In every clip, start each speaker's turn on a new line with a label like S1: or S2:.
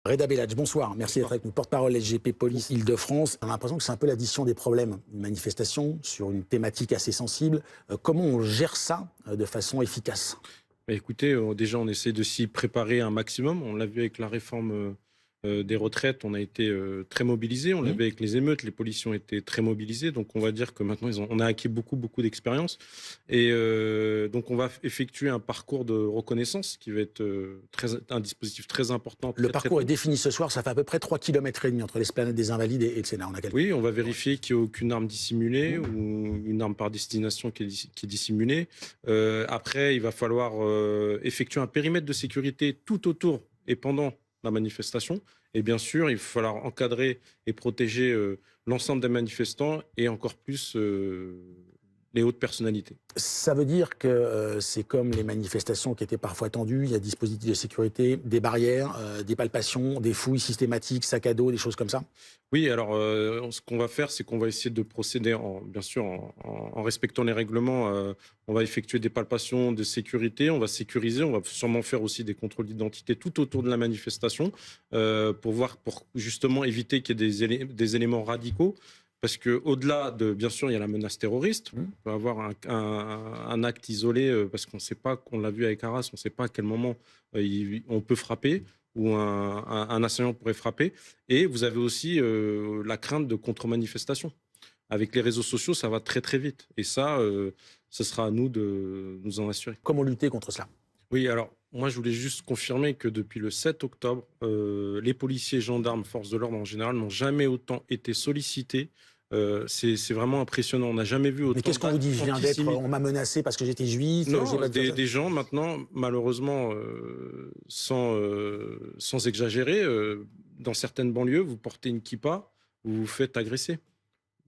S1: Reda Belladj, bonsoir. Merci d'être avec nous. Porte-parole SGP Police Île-de-France. On a l'impression que c'est un peu l'addition des problèmes. Une manifestation sur une thématique assez sensible. Comment on gère ça de façon efficace?
S2: Écoutez, déjà, on essaie de s'y préparer un maximum. On l'a vu avec la réforme des retraites, on a été très mobilisés. On l'a vu avec les émeutes, les policiers ont été très mobilisés. Donc, on va dire que maintenant, on a acquis beaucoup d'expérience. Et donc, on va effectuer un parcours de reconnaissance qui va être un dispositif très important.
S1: Le parcours est défini ce soir. Ça fait à peu près 3,5 km entre l'esplanade des Invalides et le Sénat. On a
S2: Oui, on va vérifier qu'il n'y a aucune arme dissimulée ou une arme par destination qui est dissimulée. Après, il va falloir effectuer un périmètre de sécurité tout autour et pendant la manifestation. Et bien sûr, il va falloir encadrer et protéger l'ensemble des manifestants et encore plus les hautes personnalités.
S1: Ça veut dire que c'est comme les manifestations qui étaient parfois tendues, il y a des dispositifs de sécurité, des barrières, des palpations, des fouilles systématiques, sacs à dos, des choses comme ça?
S2: Oui, alors ce qu'on va faire, c'est qu'on va essayer de procéder, bien sûr, en respectant les règlements. On va effectuer des palpations de sécurité, on va sécuriser, on va sûrement faire aussi des contrôles d'identité tout autour de la manifestation pour justement éviter qu'il y ait des éléments radicaux. Parce qu'au-delà de, bien sûr, il y a la menace terroriste. On peut avoir un acte isolé parce qu'on ne sait pas, on l'a vu avec Arras, on ne sait pas à quel moment on peut frapper ou un assaillant pourrait frapper. Et vous avez aussi la crainte de contre-manifestation. Avec les réseaux sociaux, ça va très vite. Et ça, ce sera à nous de nous en assurer.
S1: Comment lutter contre cela?
S2: Oui, alors moi je voulais juste confirmer que depuis le 7 octobre, les policiers, gendarmes, forces de l'ordre en général n'ont jamais autant été sollicités. C'est vraiment impressionnant. On n'a jamais vu autant.
S1: Mais qu'est-ce qu'on vous dit? Je viens d'être, on m'a menacé parce que j'étais juif.
S2: Non, des gens maintenant, malheureusement, sans exagérer, dans certaines banlieues, vous portez une kippa, vous vous faites agresser.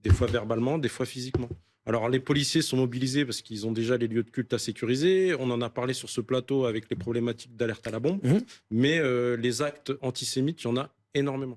S2: Des fois verbalement, des fois physiquement. Alors les policiers sont mobilisés parce qu'ils ont déjà les lieux de culte à sécuriser. On en a parlé sur ce plateau avec les problématiques d'alerte à la bombe. Mais les actes antisémites, il y en a énormément.